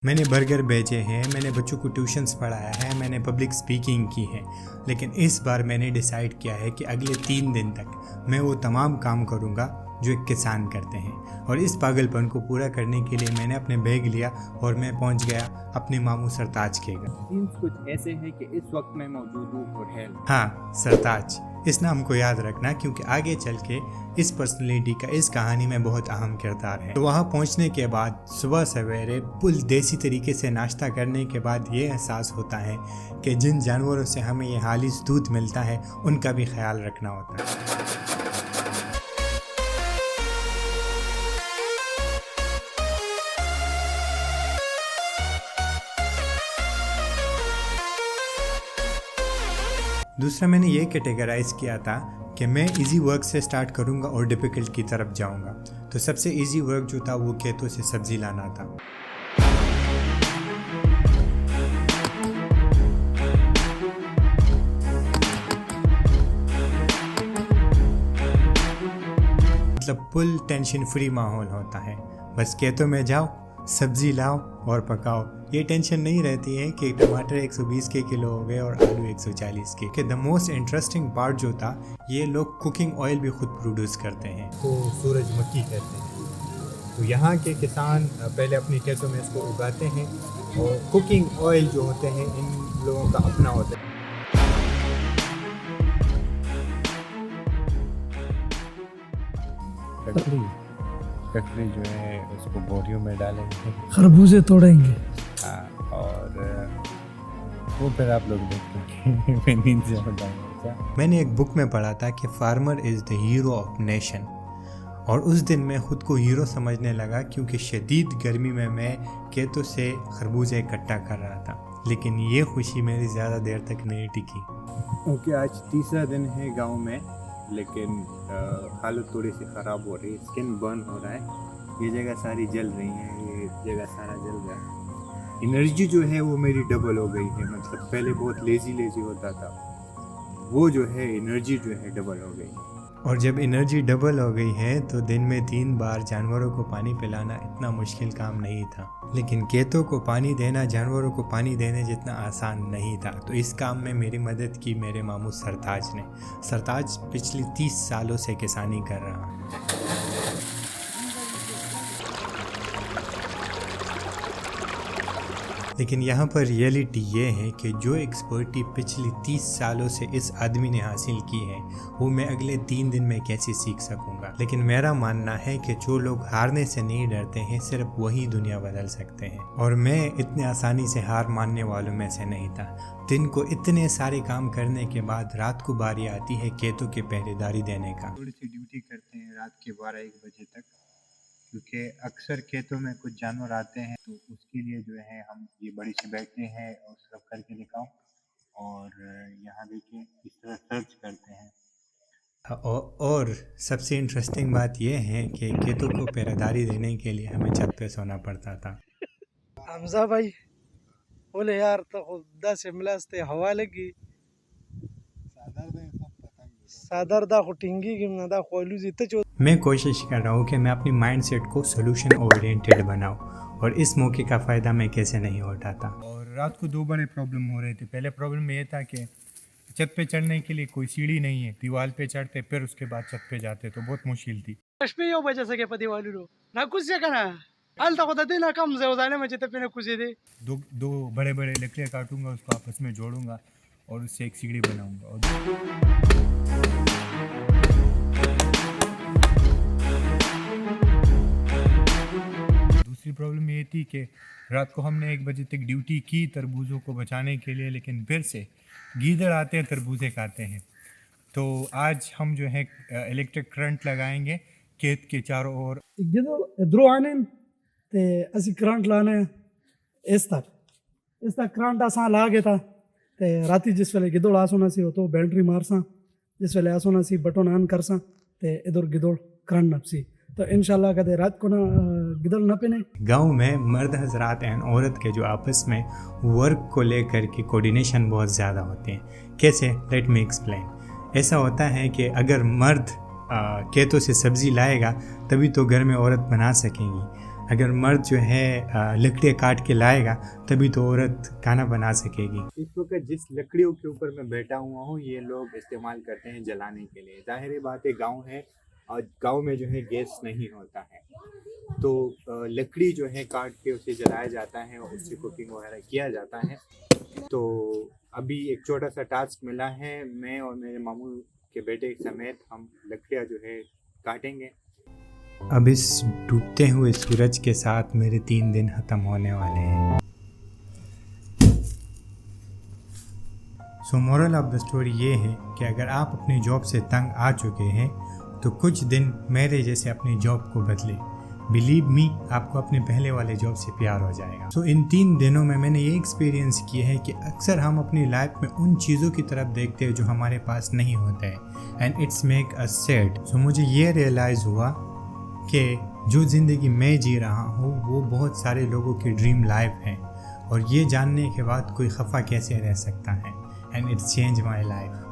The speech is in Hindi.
मैंने बर्गर बेचे हैं, मैंने बच्चों को ट्यूशन्स पढ़ाया है, मैंने पब्लिक स्पीकिंग की है, लेकिन इस बार मैंने डिसाइड किया है कि अगले 3 दिन तक मैं वो तमाम काम करूँगा जो एक किसान करते हैं। और इस पागलपन को पूरा करने के लिए मैंने अपने बैग लिया और मैं पहुंच गया अपने मामू सरताज के घर। सीन्स कुछ ऐसे हैं कि इस वक्त मैं मौजूद हूँ और है। हाँ, सरताज, इस नाम को याद रखना क्योंकि आगे चल के इस पर्सनैलिटी का इस कहानी में बहुत अहम किरदार है। तो वहाँ पहुँचने के बाद सुबह सवेरे फुल देसी तरीके से नाश्ता करने के बाद ये एहसास होता है कि जिन जानवरों से हमें ये खालिस दूध मिलता है उनका भी ख्याल रखना होता है। दूसरा, मैंने ये कैटेगराइज किया था कि मैं इजी वर्क से स्टार्ट करूंगा और डिफ़िकल्ट की तरफ जाऊंगा। तो सबसे इजी वर्क जो था वो खेतों से सब्ज़ी लाना था। मतलब फुल टेंशन फ्री माहौल होता है, बस खेतों में जाओ, सब्ज़ी लाओ और पकाओ। ये टेंशन नहीं रहती है कि टमाटर 120 के किलो हो गए और आलू 140 के। कि द मोस्ट इंटरेस्टिंग पार्ट जो था, ये लोग कुकिंग ऑयल भी खुद प्रोड्यूस करते हैं, तो सूरजमुखी कहते हैं। तो यहाँ के किसान पहले अपने खेतों में इसको उगाते हैं और कुकिंग ऑयल जो होते हैं इन लोगों का अपना होता है। ककड़ी जो है उसको बोरियों में डालेंगे, खरबूजे तोड़ेंगे। हाँ, और वो फिर आप लोग देखेंगे। मैं नींद से बताऊंगा। मैंने एक बुक में पढ़ा था कि farmer is the hero of nation, और उस दिन मैं खुद को हीरो समझने लगा क्योंकि शदीद गर्मी में मैं खेतों से खरबूजे इकट्ठा कर रहा था। लेकिन ये खुशी मेरी ज़्यादा देर तक नहीं टिकी। क्योंकि आज तीसरा दिन है गांव में, लेकिन हालत थोड़ी सी ख़राब हो रही है, स्किन बर्न हो रहा है। ये जगह सारी जल रही है, ये जगह सारा जल रहा है। एनर्जी जो है वो मेरी डबल हो गई है। मतलब पहले बहुत लेजी होता था, वो जो है एनर्जी जो है डबल हो गई। और जब एनर्जी डबल हो गई है तो दिन में 3 बार जानवरों को पानी पिलाना इतना मुश्किल काम नहीं था। लेकिन खेतों को पानी देना जानवरों को पानी देने जितना आसान नहीं था। तो इस काम में मेरी मदद की मेरे मामू सरताज ने। सरताज पिछले 30 सालों से किसानी कर रहा है। लेकिन यहाँ पर रियलिटी ये है कि जो एक्सपर्टी पिछले 30 सालों से इस आदमी ने हासिल की है वो मैं अगले 3 दिन में कैसे सीख सकूंगा। लेकिन मेरा मानना है कि जो लोग हारने से नहीं डरते हैं सिर्फ वही दुनिया बदल सकते हैं, और मैं इतने आसानी से हार मानने वालों में से नहीं था। दिन को इतने सारे काम करने के बाद रात को बारी आती है खेतों की पहरेदारी देने का। थोड़ी सी ड्यूटी करते हैं रात के 12-1 बजे तक, क्योंकि अक्सर खेतों में कुछ जानवर आते हैं, तो उसके लिए जो है हम ये बड़ी से बैठते हैं और सर्व करके दिखाओ। और यहाँ देखिए इस तरह सर्च करते हैं। और सबसे इंटरेस्टिंग बात यह है कि खेतों को पहरेदारी देने के लिए हमें छत पे सोना पड़ता था। हमजा भाई बोले यार तो खुदा शिमला से हवा लगी सादर दा खुटिंगी गिमना दा खोलू जीते चो। मैं कोशिश कर रहा हूँ कि मैं अपनी माइंड सेट को सोल्यूशन ओरिएंटेड बनाऊँ, और इस मौके का फ़ायदा मैं कैसे नहीं उठाता। और रात को 2 बड़े प्रॉब्लम हो रहे थे। पहले प्रॉब्लम ये था कि छत पे चढ़ने के लिए कोई सीढ़ी नहीं है, दीवार पे चढ़ते फिर उसके बाद छत पे जाते, तो बहुत मुश्किल थी। यो बजे सके पति वाली रो ना कुछ से कना हाल तक होता देना कम से जाने में चित पे कुछ दे दो बड़े बड़े लकड़ियाँ काटूंगा, उसको आपस में जोड़ूंगा और उससे एक सीढ़ी बनाऊंगा। और दूसरी प्रॉब्लम ये थी कि रात को हमने 1 बजे तक ड्यूटी की तरबूजों को बचाने के लिए, लेकिन फिर से गीदड़ आते हैं तरबूजे खाते हैं। तो आज हम जो है इलेक्ट्रिक करंट लगाएंगे खेत के चारों ओर। गिदो इधरो आने ते असि करंट लाने इस तक करंट असा ला गया था ते राती जिस वेले गिदोड़ आसोना सी हो तो बैटरी मारसा, जिस वेले आसोना सी बटन ऑन करसा ते इधर गिदोड़ करंट नपसी। तो इंशाल्लाह कदे रात को ना गिदड़ न पिने। गांव में मर्द हजरात एंड औरत के जो आपस में वर्क को लेकर के कोऑर्डिनेशन बहुत ज़्यादा होते हैं। कैसे? Let me explain. ऐसा होता है कि अगर मर्द खेतों से सब्ज़ी लाएगा तभी तो घर में औरत बना सकेंगी। अगर मर्द जो है लकड़ियाँ काट के लाएगा तभी तो औरत खाना बना सकेगी। इस वक्त जिस लकड़ियों के ऊपर मैं बैठा हुआ हूँ ये लोग इस्तेमाल करते हैं जलाने के लिए। जाहिर बात है गांव है और गांव में जो है गैस नहीं होता है, तो लकड़ी जो है काट के उसे जलाया जाता है और उससे कुकिंग वगैरह किया जाता है। तो अभी एक छोटा सा टास्क मिला है, मैं और मेरे मामू के बेटे समेत हम लकड़ियाँ जो है काटेंगे। अब इस डूबते हुए सूरज के साथ मेरे 3 दिन ख़त्म होने वाले हैं। सो मोरल ऑफ द स्टोरी ये है कि अगर आप अपनी जॉब से तंग आ चुके हैं तो कुछ दिन मेरे जैसे अपनी जॉब को बदले। बिलीव मी, आपको अपने पहले वाले जॉब से प्यार हो जाएगा। सो इन 3 दिनों में मैंने ये एक्सपीरियंस किया है कि अक्सर हम अपनी लाइफ में उन चीज़ों की तरफ देखते हैं जो हमारे पास नहीं होते हैं, and it's make us sad. So मुझे ये रियलाइज़ हुआ कि जो ज़िंदगी मैं जी रहा हूँ वो बहुत सारे लोगों की ड्रीम लाइफ है, और ये जानने के बाद कोई खफा कैसे रह सकता है, and it's change my life.